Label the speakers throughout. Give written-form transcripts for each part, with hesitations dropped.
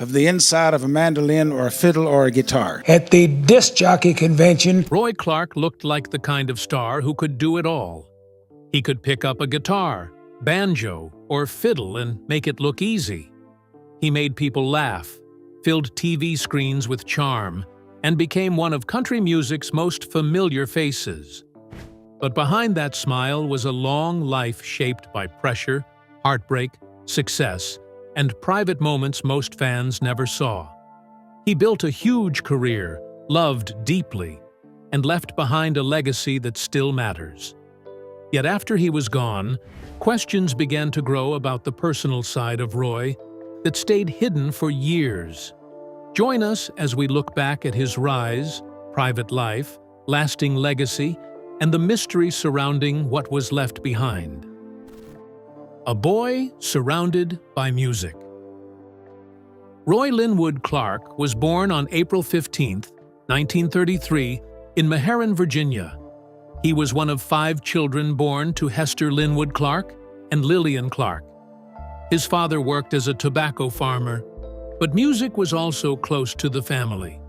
Speaker 1: of the inside of a mandolin or a fiddle or a guitar.
Speaker 2: At the disc jockey convention,
Speaker 3: Roy Clark looked like the kind of star who could do it all. He could pick up a guitar, banjo, or fiddle and make it look easy. He made people laugh, filled TV screens with charm, and became one of country music's most familiar faces. But behind that smile was a long life shaped by pressure, heartbreak, success, and private moments most fans never saw. He built a huge career, loved deeply, and left behind a legacy that still matters. Yet after he was gone, questions began to grow about the personal side of Roy that stayed hidden for years. Join us as we look back at his rise, private life, lasting legacy, and the mystery surrounding what was left behind. A boy surrounded by music. Roy Linwood Clark was born on April 15, 1933, in Meherrin, Virginia. He was one of 5 children born to Hester Linwood Clark and Lillian Clark. His father worked as a tobacco farmer, but music was also close to the family.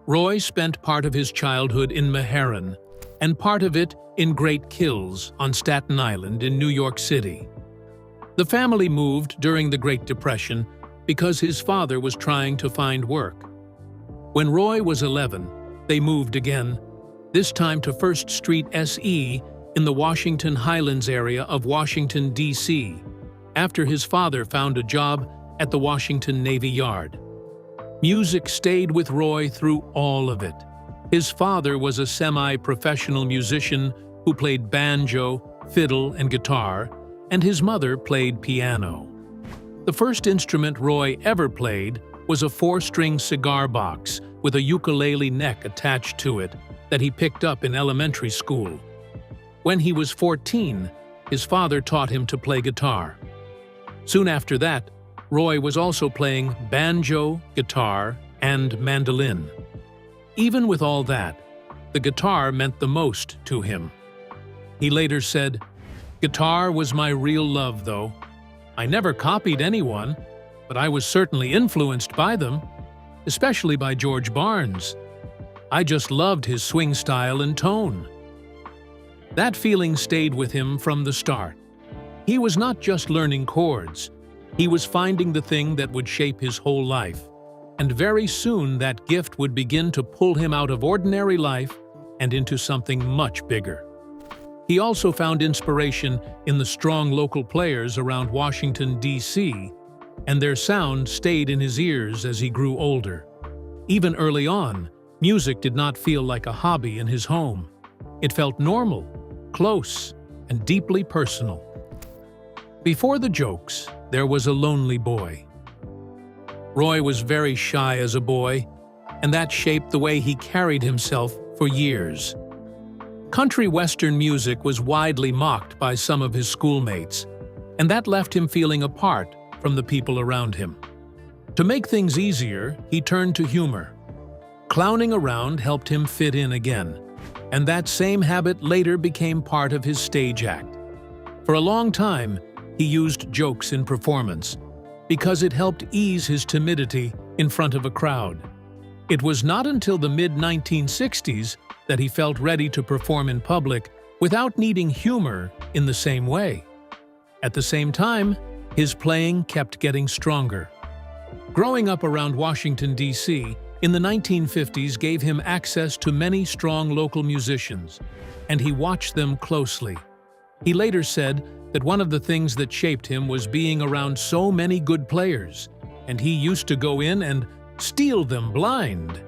Speaker 3: Roy spent part of his childhood in Meherrin and part of it in Great Kills on Staten Island in New York City. The family moved during the Great Depression because his father was trying to find work. When Roy was 11, they moved again, this time to First Street SE in the Washington Highlands area of Washington, D.C., after his father found a job at the Washington Navy Yard. Music stayed with Roy through all of it. His father was a semi-professional musician who played banjo, fiddle, and guitar, and his mother played piano. The first instrument Roy ever played was a 4-string cigar box with a ukulele neck attached to it that he picked up in elementary school. When he was 14, his father taught him to play guitar. Soon after that, Roy was also playing banjo, guitar, and mandolin. Even with all that, the guitar meant the most to him. He later said, "Guitar was my real love, though. I never copied anyone, but I was certainly influenced by them, especially by George Barnes. I just loved his swing style and tone." That feeling stayed with him from the start. He was not just learning chords, he was finding the thing that would shape his whole life, and very soon that gift would begin to pull him out of ordinary life and into something much bigger. He also found inspiration in the strong local players around Washington, D.C., and their sound stayed in his ears as he grew older. Even early on, music did not feel like a hobby in his home. It felt normal, close, and deeply personal. Before the jokes, there was a lonely boy. Roy was very shy as a boy, and that shaped the way he carried himself for years. Country western music was widely mocked by some of his schoolmates, and that left him feeling apart from the people around him. To make things easier, he turned to humor. Clowning around helped him fit in again, and that same habit later became part of his stage act. For a long time, he used jokes in performance because it helped ease his timidity in front of a crowd. It was not until the mid-1960s that he felt ready to perform in public without needing humor in the same way. At the same time, his playing kept getting stronger. Growing up around Washington, D.C., in the 1950s gave him access to many strong local musicians, and he watched them closely. He later said that one of the things that shaped him was being around so many good players, and he used to go in and steal them blind.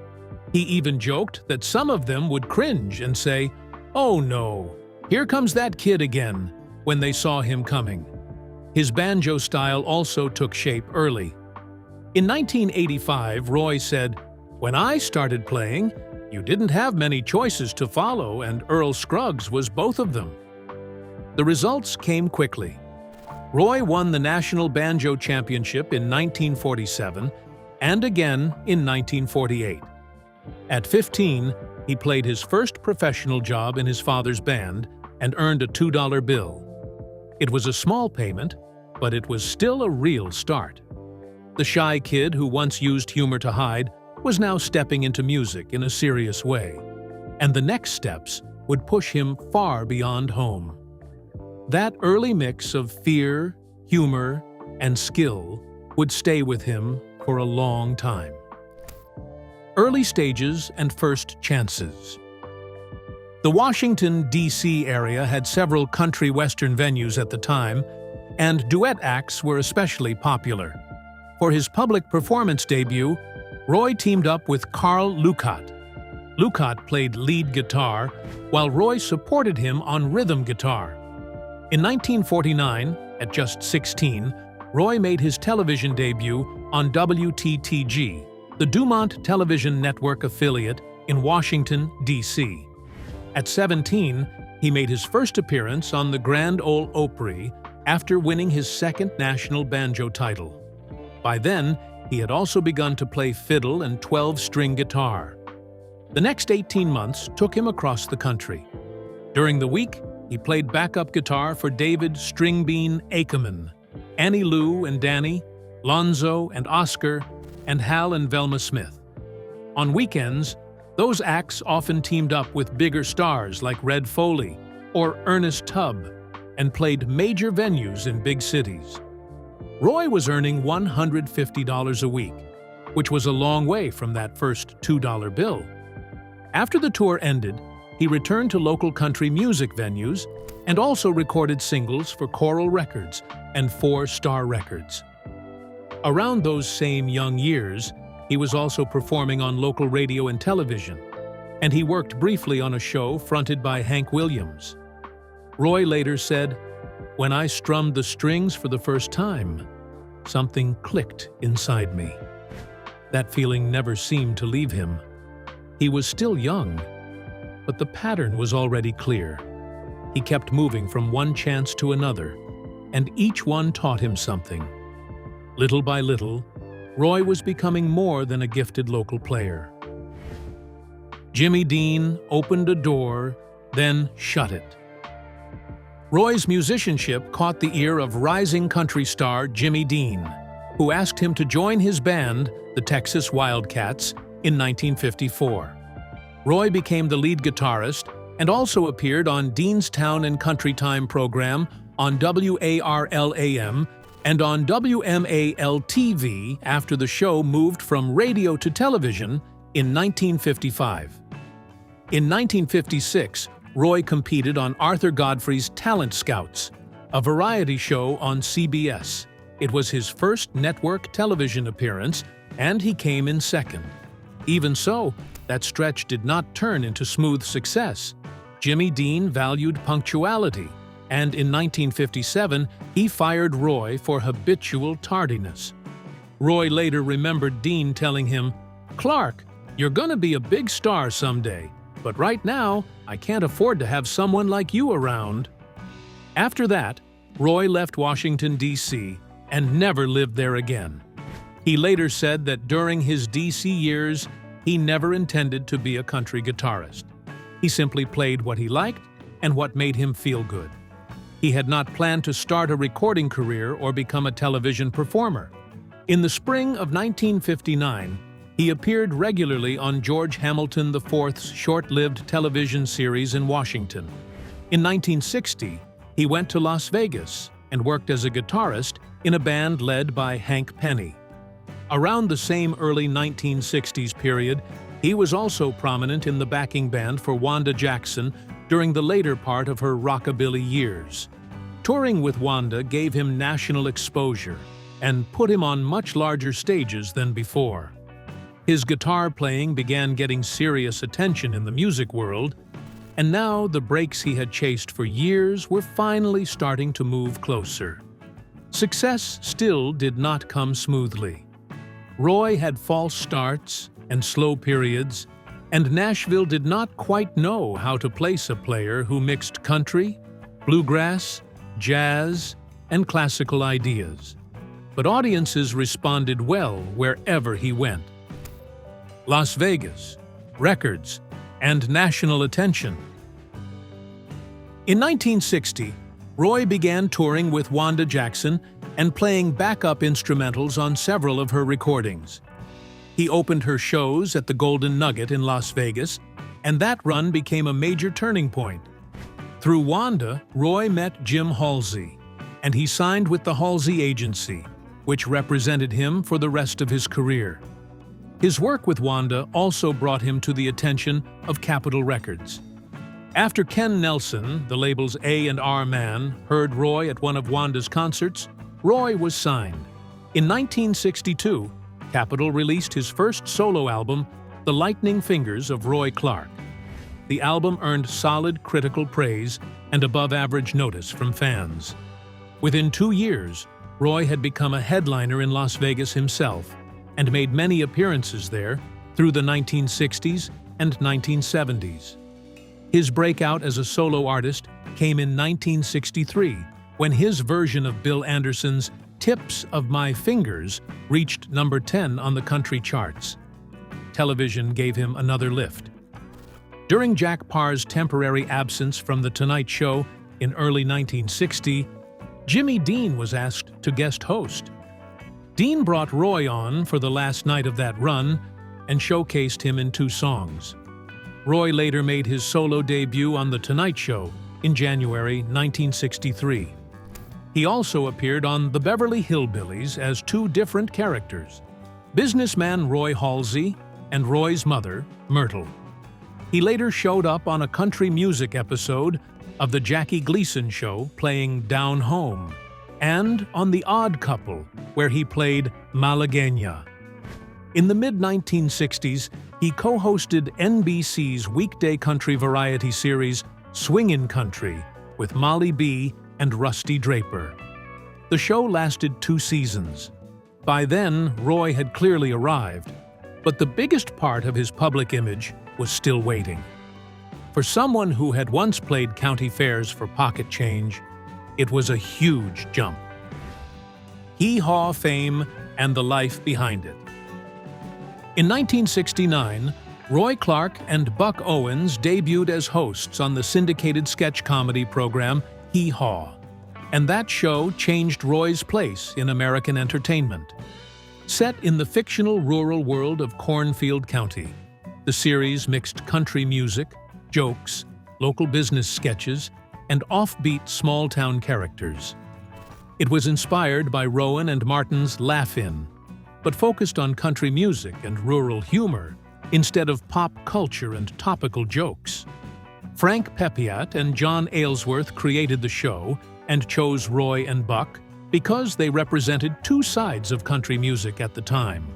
Speaker 3: He even joked that some of them would cringe and say, "Oh no, here comes that kid again," when they saw him coming. His banjo style also took shape early. In 1985, Roy said, "When I started playing, you didn't have many choices to follow, and Earl Scruggs was both of them." The results came quickly. Roy won the National Banjo Championship in 1947 and again in 1948. At 15, he played his first professional job in his father's band and earned a $2 bill. It was a small payment, but it was still a real start. The shy kid who once used humor to hide was now stepping into music in a serious way, and the next steps would push him far beyond home. That early mix of fear, humor, and skill would stay with him for a long time. Early stages and first chances. The Washington, D.C. area had several country western venues at the time, and duet acts were especially popular. For his public performance debut, Roy teamed up with Carl Lukot. Lukot played lead guitar, while Roy supported him on rhythm guitar. In 1949, at just 16, Roy made his television debut on WTTG, the Dumont Television Network affiliate in Washington, D.C. At 17, he made his first appearance on the Grand Ole Opry after winning his second national banjo title. By then, he had also begun to play fiddle and 12-string guitar. The next 18 months took him across the country. During the week, he played backup guitar for David Stringbean Ackerman, Annie Lou and Danny, Lonzo and Oscar, and Hal and Velma Smith. On weekends, those acts often teamed up with bigger stars like Red Foley or Ernest Tubb and played major venues in big cities. Roy was earning $150 a week, which was a long way from that first $2 bill. After the tour ended, he returned to local country music venues and also recorded singles for Coral Records and 4 Star Records. Around those same young years, he was also performing on local radio and television, and he worked briefly on a show fronted by Hank Williams. Roy later said, "When I strummed the strings for the first time, something clicked inside me." That feeling never seemed to leave him. He was still young, but the pattern was already clear. He kept moving from one chance to another, and each one taught him something. Little by little, Roy was becoming more than a gifted local player. Jimmy Dean opened a door, then shut it. Roy's musicianship caught the ear of rising country star Jimmy Dean, who asked him to join his band, the Texas Wildcats, in 1954. Roy became the lead guitarist and also appeared on Dean's Town and Country Time program on WARL-AM and on WMAL-TV after the show moved from radio to television in 1955. In 1956, Roy competed on Arthur Godfrey's Talent Scouts, a variety show on CBS. It was his first network television appearance, and he came in second. Even so, that stretch did not turn into smooth success. Jimmy Dean valued punctuality, and in 1957, he fired Roy for habitual tardiness. Roy later remembered Dean telling him, "Clark, you're gonna be a big star someday, but right now, I can't afford to have someone like you around." After that, Roy left Washington, D.C., and never lived there again. He later said that during his D.C. years, he never intended to be a country guitarist. He simply played what he liked and what made him feel good. He had not planned to start a recording career or become a television performer. In the spring of 1959, he appeared regularly on George Hamilton IV's short-lived television series in Washington. In 1960, he went to Las Vegas and worked as a guitarist in a band led by Hank Penny. Around the same early 1960s period, he was also prominent in the backing band for Wanda Jackson during the later part of her rockabilly years. Touring with Wanda gave him national exposure and put him on much larger stages than before. His guitar playing began getting serious attention in the music world, and now the breaks he had chased for years were finally starting to move closer. Success still did not come smoothly. Roy had false starts and slow periods, and Nashville did not quite know how to place a player who mixed country, bluegrass, jazz, and classical ideas. But audiences responded well wherever he went. Las Vegas, records, and national attention. In 1960, Roy began touring with Wanda Jackson and playing backup instrumentals on several of her recordings. He opened her shows at the Golden Nugget in Las Vegas, and that run became a major turning point. Through Wanda, Roy met Jim Halsey, and he signed with the Halsey Agency, which represented him for the rest of his career. His work with Wanda also brought him to the attention of Capitol Records. After Ken Nelson, the label's A&R man, heard Roy at one of Wanda's concerts, Roy was signed. In 1962, Capitol released his first solo album, The Lightning Fingers of Roy Clark. The album earned solid critical praise and above-average notice from fans. Within 2 years, Roy had become a headliner in Las Vegas himself and made many appearances there through the 1960s and 1970s. His breakout as a solo artist came in 1963 when his version of Bill Anderson's Tips of My Fingers reached number 10 on the country charts. Television gave him another lift. During Jack Parr's temporary absence from The Tonight Show in early 1960, Jimmy Dean was asked to guest host. Dean brought Roy on for the last night of that run and showcased him in 2 songs. Roy later made his solo debut on The Tonight Show in January 1963. He also appeared on The Beverly Hillbillies as 2 different characters, businessman Roy Halsey and Roy's mother, Myrtle. He later showed up on a country music episode of The Jackie Gleason Show playing Down Home, and on The Odd Couple, where he played Malagueña. In the mid-1960s, he co-hosted NBC's weekday country variety series Swingin' Country with Molly B. and Rusty Draper. The show lasted 2 seasons. By then, Roy had clearly arrived, but the biggest part of his public image was still waiting. For someone who had once played county fairs for pocket change, it was a huge jump. Hee Haw fame and the life behind it. In 1969, Roy Clark and Buck Owens debuted as hosts on the syndicated sketch comedy program Hee Haw, and that show changed Roy's place in American entertainment. Set in the fictional rural world of Cornfield County, the series mixed country music, jokes, local business sketches, and offbeat small-town characters. It was inspired by Rowan and Martin's Laugh-In, but focused on country music and rural humor instead of pop culture and topical jokes. Frank Pepiat and John Aylesworth created the show and chose Roy and Buck because they represented 2 sides of country music at the time.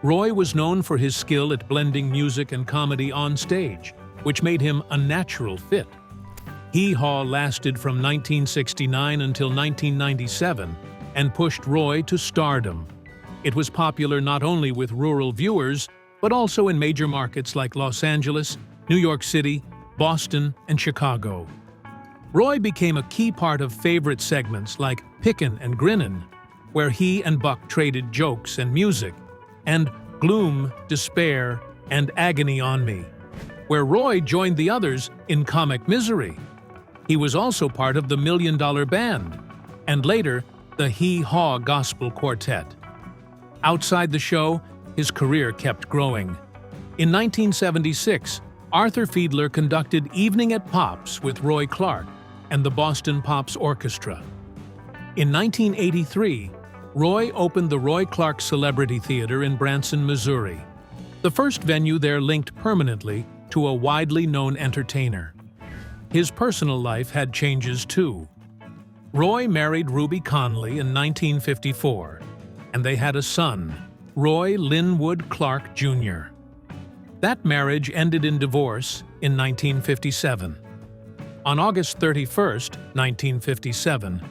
Speaker 3: Roy was known for his skill at blending music and comedy on stage, which made him a natural fit. Hee Haw lasted from 1969 until 1997 and pushed Roy to stardom. It was popular not only with rural viewers, but also in major markets like Los Angeles, New York City, Boston, and Chicago. Roy became a key part of favorite segments like Pickin' and Grinnin', where he and Buck traded jokes and music, and Gloom, Despair, and Agony on Me, where Roy joined the others in comic misery. He was also part of the $1 Million Band, and later, the Hee Haw Gospel Quartet. Outside the show, his career kept growing. In 1976, Arthur Fiedler conducted Evening at Pops with Roy Clark and the Boston Pops Orchestra. In 1983, Roy opened the Roy Clark Celebrity Theater in Branson, Missouri, the first venue there linked permanently to a widely known entertainer. His personal life had changes too. Roy married Ruby Conley in 1954, and they had a son, Roy Linwood Clark Jr. That marriage ended in divorce in 1957. On August 31, 1957,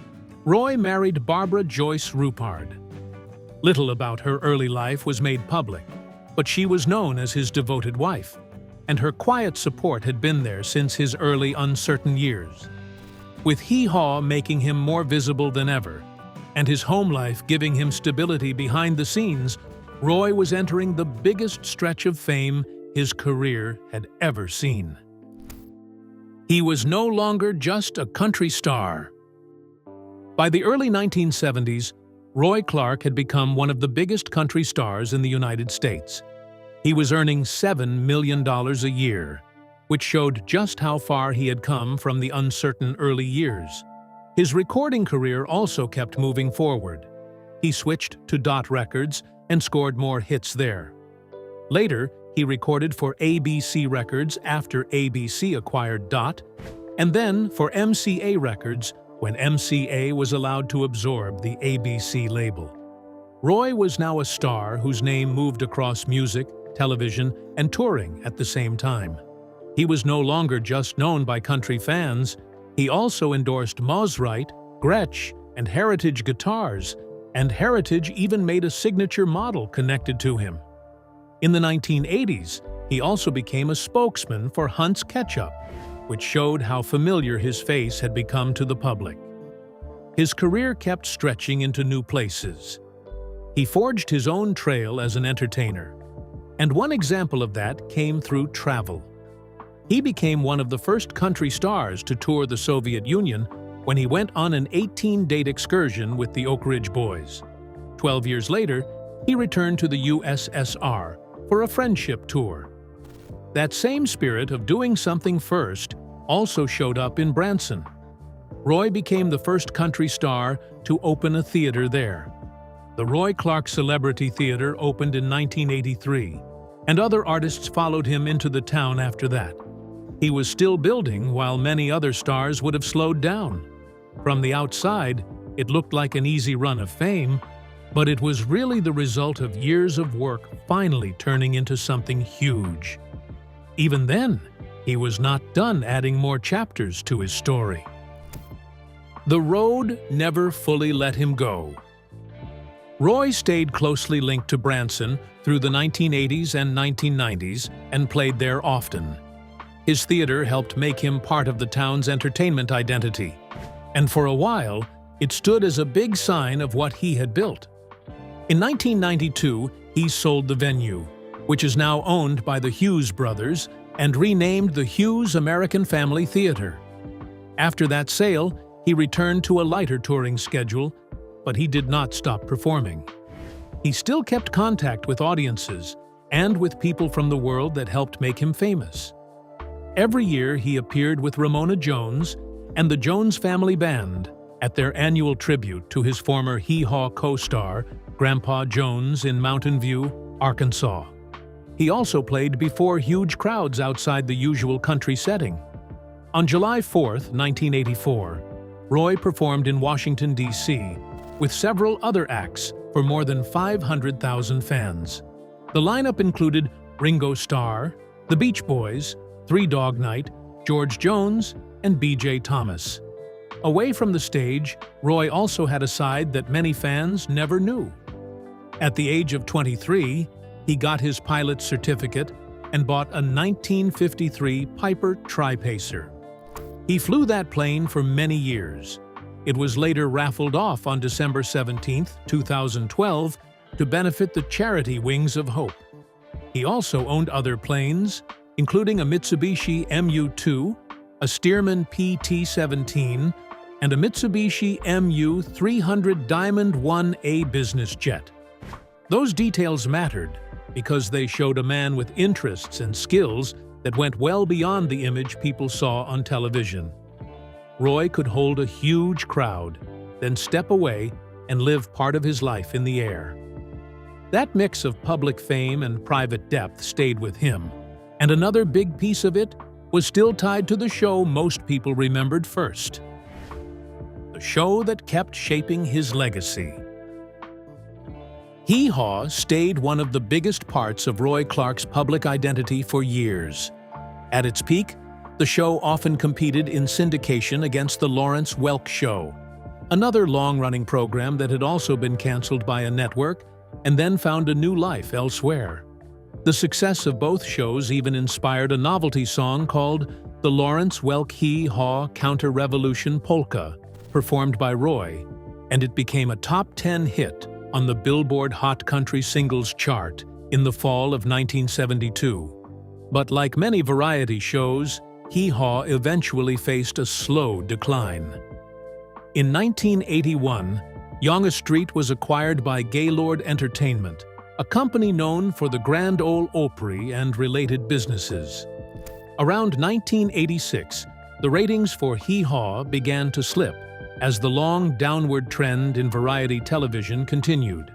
Speaker 3: Roy married Barbara Joyce Rupard. Little about her early life was made public, but she was known as his devoted wife, and her quiet support had been there since his early uncertain years. With Hee Haw making him more visible than ever, and his home life giving him stability behind the scenes, Roy was entering the biggest stretch of fame his career had ever seen. He was no longer just a country star. By the early 1970s, Roy Clark had become one of the biggest country stars in the United States. He was earning $7 million a year, which showed just how far he had come from the uncertain early years. His recording career also kept moving forward. He switched to Dot Records and scored more hits there. Later, he recorded for ABC Records after ABC acquired Dot, and then for MCA Records when MCA was allowed to absorb the ABC label. Roy was now a star whose name moved across music, television, and touring at the same time. He was no longer just known by country fans. He also endorsed Mosrite, Gretsch, and Heritage guitars, and Heritage even made a signature model connected to him. In the 1980s, he also became a spokesman for Hunt's Ketchup, which showed how familiar his face had become to the public. His career kept stretching into new places. He forged his own trail as an entertainer, and one example of that came through travel. He became one of the first country stars to tour the Soviet Union when he went on an 18-date excursion with the Oak Ridge Boys. 12 years later, he returned to the USSR for a friendship tour. That same spirit of doing something first also showed up in Branson. Roy became the first country star to open a theater there. The Roy Clark Celebrity Theater opened in 1983, and other artists followed him into the town after that. He was still building while many other stars would have slowed down. From the outside, it looked like an easy run of fame, but it was really the result of years of work finally turning into something huge. Even then, he was not done adding more chapters to his story. The road never fully let him go. Roy stayed closely linked to Branson through the 1980s and 1990s and played there often. His theater helped make him part of the town's entertainment identity, and for a while, it stood as a big sign of what he had built. In 1992, he sold the venue, which is now owned by the Hughes brothers, and renamed the Hughes American Family Theater. After that sale, he returned to a lighter touring schedule, but he did not stop performing. He still kept contact with audiences and with people from the world that helped make him famous. Every year he appeared with Ramona Jones and the Jones Family Band at their annual tribute to his former Hee Haw co-star, Grandpa Jones, in Mountain View, Arkansas. He also played before huge crowds outside the usual country setting. On July 4, 1984, Roy performed in Washington, D.C., with several other acts for more than 500,000 fans. The lineup included Ringo Starr, the Beach Boys, Three Dog Night, George Jones, and B.J. Thomas. Away from the stage, Roy also had a side that many fans never knew. At the age of 23, he got his pilot's certificate and bought a 1953 Piper Tri-Pacer. He flew that plane for many years. It was later raffled off on December 17, 2012, to benefit the charity Wings of Hope. He also owned other planes, including a Mitsubishi Mu-2, a Stearman PT-17, and a Mitsubishi Mu-300 Diamond 1A business jet. Those details mattered because they showed a man with interests and skills that went well beyond the image people saw on television. Roy could hold a huge crowd, then step away and live part of his life in the air. That mix of public fame and private depth stayed with him, and another big piece of it was still tied to the show most people remembered first. The show that kept shaping his legacy. Hee Haw stayed one of the biggest parts of Roy Clark's public identity for years. At its peak, the show often competed in syndication against The Lawrence Welk Show, another long-running program that had also been canceled by a network and then found a new life elsewhere. The success of both shows even inspired a novelty song called The Lawrence Welk Hee Haw Counter-Revolution Polka, performed by Roy, and it became a top 10 hit on the Billboard Hot Country Singles chart in the fall of 1972. But like many variety shows, Hee Haw eventually faced a slow decline. In 1981, Yonge Street was acquired by Gaylord Entertainment, a company known for the Grand Ole Opry and related businesses. Around 1986, the ratings for Hee Haw began to slip as the long downward trend in variety television continued.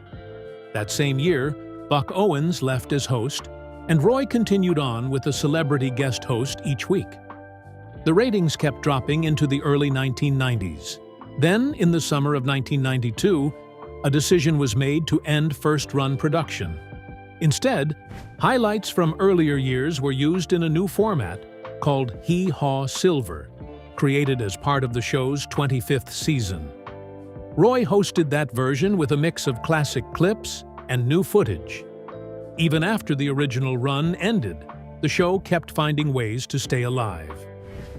Speaker 3: That same year, Buck Owens left as host, and Roy continued on with a celebrity guest host each week. The ratings kept dropping into the early 1990s. Then, in the summer of 1992, a decision was made to end first-run production. Instead, highlights from earlier years were used in a new format called Hee Haw Silver, created as part of the show's 25th season. Roy hosted that version with a mix of classic clips and new footage. Even after the original run ended, the show kept finding ways to stay alive.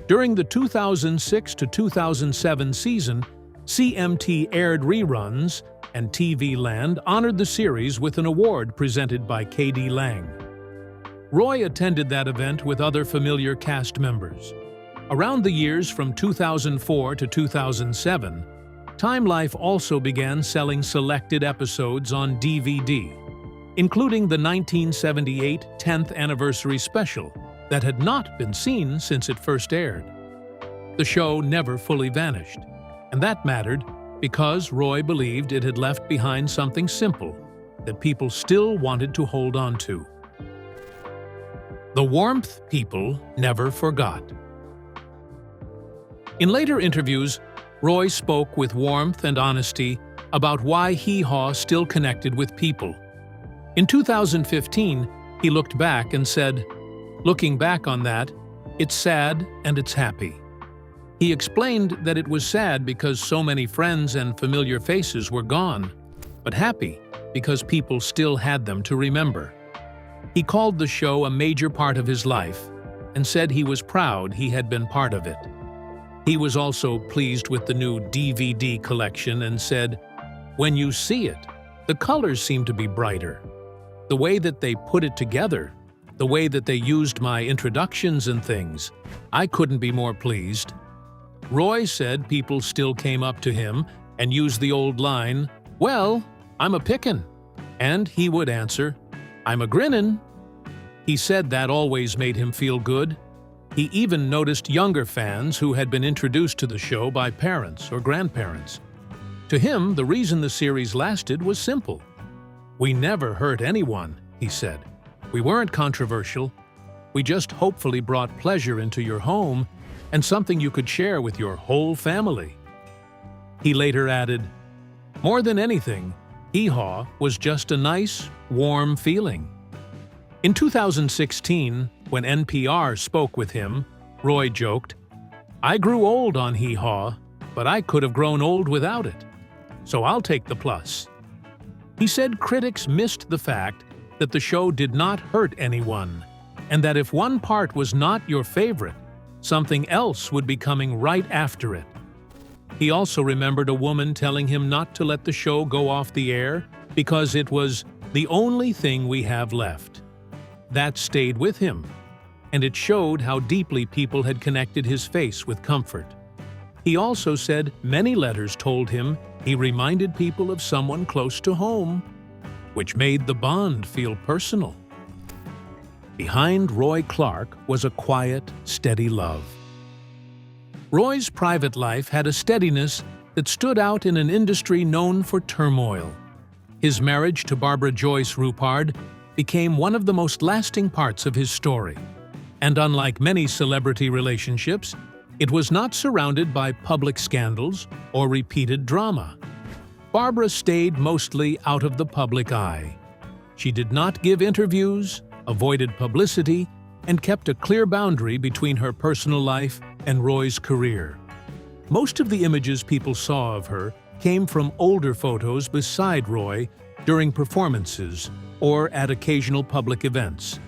Speaker 3: During the 2006 to 2007 season, CMT aired reruns, and TV Land honored the series with an award presented by K.D. Lang. Roy attended that event with other familiar cast members. Around the years from 2004 to 2007, Time Life also began selling selected episodes on DVD, including the 1978 10th Anniversary Special that had not been seen since it first aired. The show never fully vanished, and that mattered because Roy believed it had left behind something simple that people still wanted to hold on to. The warmth people never forgot. In later interviews, Roy spoke with warmth and honesty about why Hee Haw still connected with people. In 2015, he looked back and said, "Looking back on that, it's sad and it's happy." He explained that it was sad because so many friends and familiar faces were gone, but happy because people still had them to remember. He called the show a major part of his life and said he was proud he had been part of it. He was also pleased with the new DVD collection and said, "When you see it, the colors seem to be brighter. The way that they put it together, the way that they used my introductions and things, I couldn't be more pleased." Roy said people still came up to him and used the old line, "Well, I'm a pickin'," and he would answer, "I'm a grinnin'." He said that always made him feel good. He even noticed younger fans who had been introduced to the show by parents or grandparents. To him, the reason the series lasted was simple. "We never hurt anyone," he said. "We weren't controversial. We just hopefully brought pleasure into your home and something you could share with your whole family." He later added, "More than anything, Hee Haw was just a nice, warm feeling." In 2016, when NPR spoke with him, Roy joked, "I grew old on Hee Haw, but I could have grown old without it. So I'll take the plus." He said critics missed the fact that the show did not hurt anyone, and that if one part was not your favorite, something else would be coming right after it. He also remembered a woman telling him not to let the show go off the air because it was the only thing we have left. That stayed with him, and it showed how deeply people had connected his face with comfort. He also said many letters told him he reminded people of someone close to home, which made the bond feel personal. Behind Roy Clark was a quiet, steady love. Roy's private life had a steadiness that stood out in an industry known for turmoil. His marriage to Barbara Joyce Rupard became one of the most lasting parts of his story. And unlike many celebrity relationships, it was not surrounded by public scandals or repeated drama. Barbara stayed mostly out of the public eye. She did not give interviews, avoided publicity, and kept a clear boundary between her personal life and Roy's career. Most of the images people saw of her came from older photos beside Roy during performances or at occasional public events.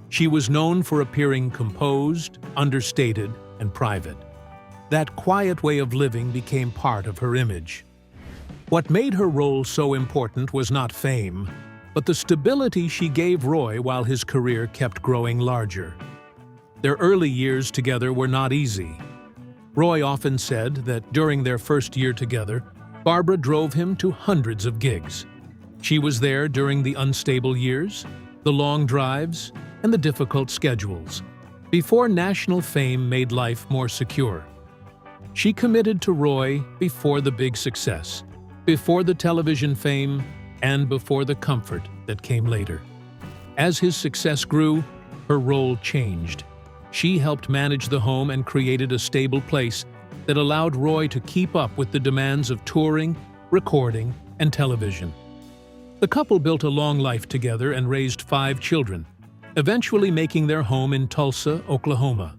Speaker 3: She was known for appearing composed, understated, and private. That quiet way of living became part of her image. What made her role so important was not fame, but the stability she gave Roy while his career kept growing larger. Their early years together were not easy. Roy often said that during their first year together, Barbara drove him to hundreds of gigs. She was there during the unstable years, the long drives, and the difficult schedules, before national fame made life more secure. She committed to Roy before the big success, before the television fame, and before the comfort that came later. As his success grew, her role changed. She helped manage the home and created a stable place that allowed Roy to keep up with the demands of touring, recording, and television. The couple built a long life together and raised 5 children, eventually making their home in Tulsa, Oklahoma.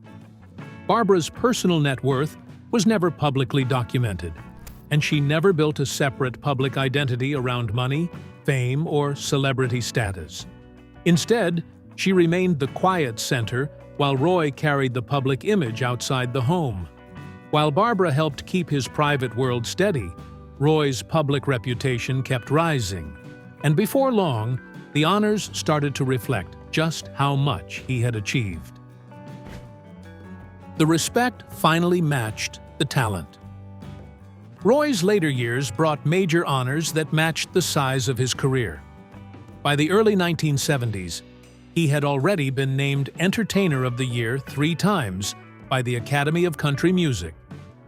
Speaker 3: Barbara's personal net worth was never publicly documented, and she never built a separate public identity around money, fame, or celebrity status. Instead, she remained the quiet center while Roy carried the public image outside the home. While Barbara helped keep his private world steady, Roy's public reputation kept rising, and before long, the honors started to reflect just how much he had achieved. The respect finally matched the talent. Roy's later years brought major honors that matched the size of his career. By the early 1970s, he had already been named Entertainer of the Year 3 times by the Academy of Country Music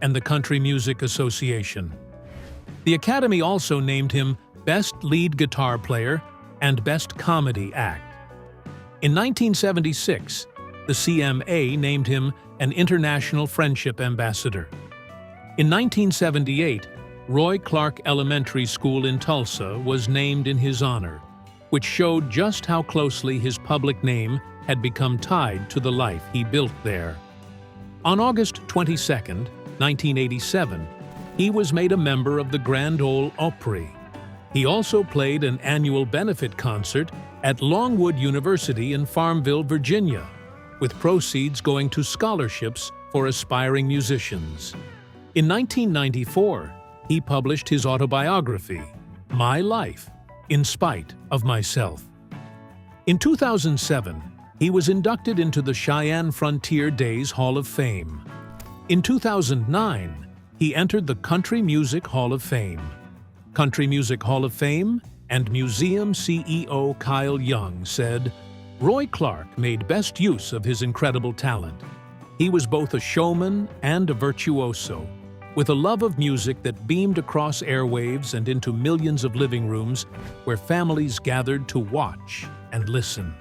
Speaker 3: and the Country Music Association. The Academy also named him Best Lead Guitar Player and Best Comedy Act. In 1976, the CMA named him an International Friendship Ambassador. In 1978, Roy Clark Elementary School in Tulsa was named in his honor, which showed just how closely his public name had become tied to the life he built there. On August 22, 1987, he was made a member of the Grand Ole Opry. He also played an annual benefit concert at Longwood University in Farmville, Virginia, with proceeds going to scholarships for aspiring musicians. In 1994, he published his autobiography, My Life, In Spite of Myself. In 2007, he was inducted into the Cheyenne Frontier Days Hall of Fame. In 2009, he entered the Country Music Hall of Fame. Country Music Hall of Fame and museum CEO Kyle Young said, "Roy Clark made best use of his incredible talent. He was both a showman and a virtuoso, with a love of music that beamed across airwaves and into millions of living rooms where families gathered to watch and listen."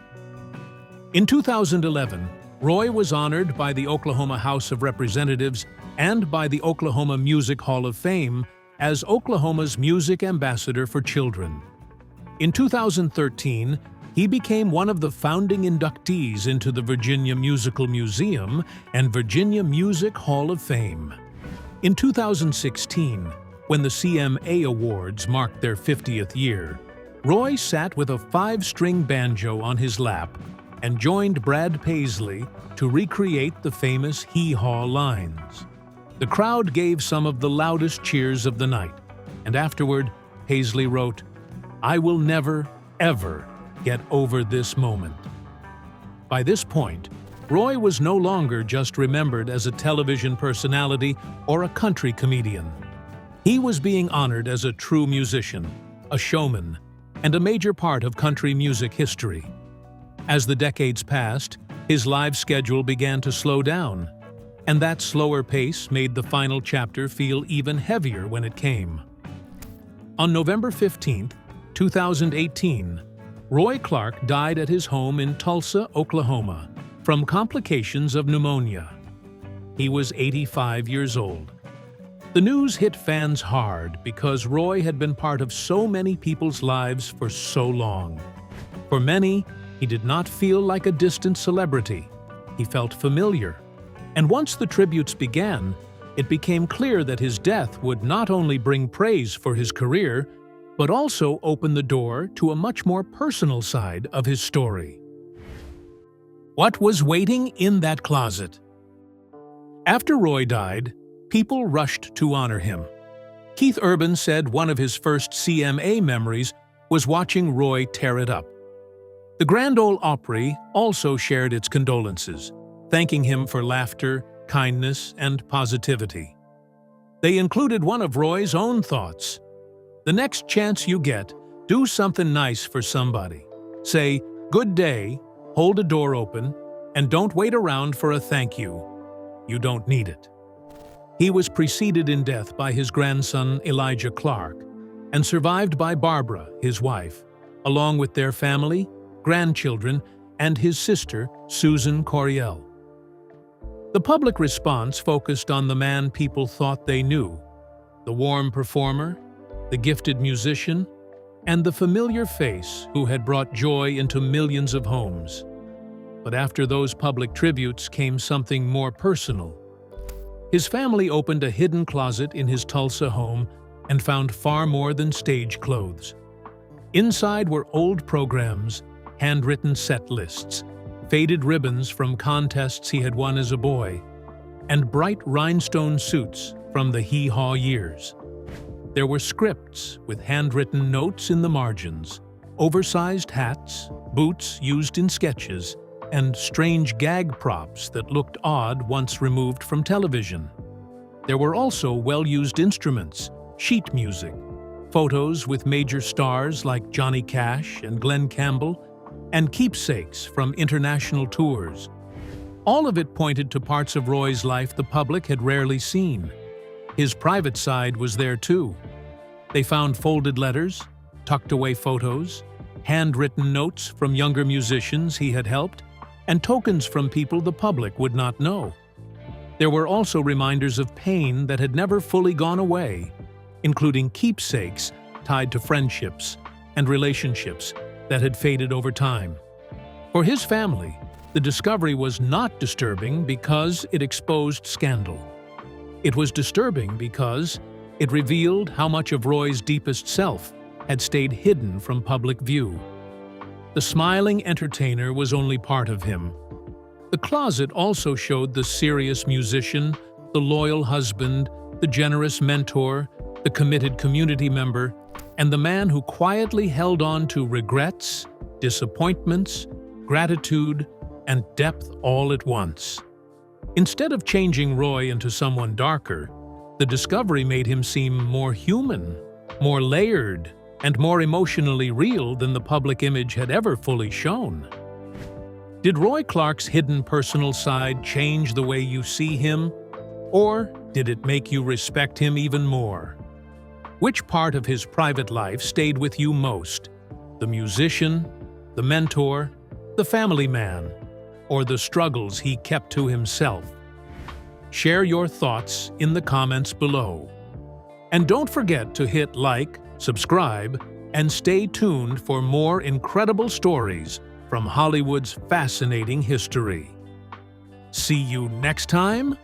Speaker 3: In 2011, Roy was honored by the Oklahoma House of Representatives and by the Oklahoma Music Hall of Fame as Oklahoma's Music Ambassador for Children. In 2013, he became one of the founding inductees into the Virginia Musical Museum and Virginia Music Hall of Fame. In 2016, when the CMA Awards marked their 50th year, Roy sat with a 5-string banjo on his lap and joined Brad Paisley to recreate the famous Hee Haw lines. The crowd gave some of the loudest cheers of the night, and afterward, Paisley wrote, "I will never, ever get over this moment." By this point, Roy was no longer just remembered as a television personality or a country comedian. He was being honored as a true musician, a showman, and a major part of country music history. As the decades passed, his live schedule began to slow down, and that slower pace made the final chapter feel even heavier when it came. On November 15, 2018, Roy Clark died at his home in Tulsa, Oklahoma, from complications of pneumonia. He was 85 years old. The news hit fans hard because Roy had been part of so many people's lives for so long. For many, he did not feel like a distant celebrity. He felt familiar. And once the tributes began, it became clear that his death would not only bring praise for his career, but also open the door to a much more personal side of his story. What was waiting in that closet? After Roy died, people rushed to honor him. Keith Urban said one of his first CMA memories was watching Roy tear it up. The Grand Ole Opry also shared its condolences, thanking him for laughter, kindness, and positivity. They included one of Roy's own thoughts. The next chance you get, do something nice for somebody. Say, "Good day," hold a door open, and don't wait around for a thank you. You don't need it. He was preceded in death by his grandson Elijah Clark and survived by Barbara, his wife, along with their family, grandchildren, and his sister, Susan Coriel. The public response focused on the man people thought they knew, the warm performer, the gifted musician, and the familiar face who had brought joy into millions of homes. But after those public tributes came something more personal. His family opened a hidden closet in his Tulsa home and found far more than stage clothes. Inside were old programs, handwritten set lists, faded ribbons from contests he had won as a boy, and bright rhinestone suits from the Hee Haw years. There were scripts with handwritten notes in the margins, oversized hats, boots used in sketches, and strange gag props that looked odd once removed from television. There were also well-used instruments, sheet music, photos with major stars like Johnny Cash and Glenn Campbell, and keepsakes from international tours. All of it pointed to parts of Roy's life the public had rarely seen. His private side was there too. They found folded letters, tucked-away photos, handwritten notes from younger musicians he had helped, and tokens from people the public would not know. There were also reminders of pain that had never fully gone away, including keepsakes tied to friendships and relationships that had faded over time. For his family, the discovery was not disturbing because it exposed scandal. It was disturbing because it revealed how much of Roy's deepest self had stayed hidden from public view. The smiling entertainer was only part of him. The closet also showed the serious musician, the loyal husband, the generous mentor, the committed community member, and the man who quietly held on to regrets, disappointments, gratitude, and depth all at once. Instead of changing Roy into someone darker, the discovery made him seem more human, more layered, and more emotionally real than the public image had ever fully shown. Did Roy Clark's hidden personal side change the way you see him, or did it make you respect him even more? Which part of his private life stayed with you most? The musician, the mentor, the family man, or the struggles he kept to himself? Share your thoughts in the comments below. And don't forget to hit like, subscribe, and stay tuned for more incredible stories from Hollywood's fascinating history. See you next time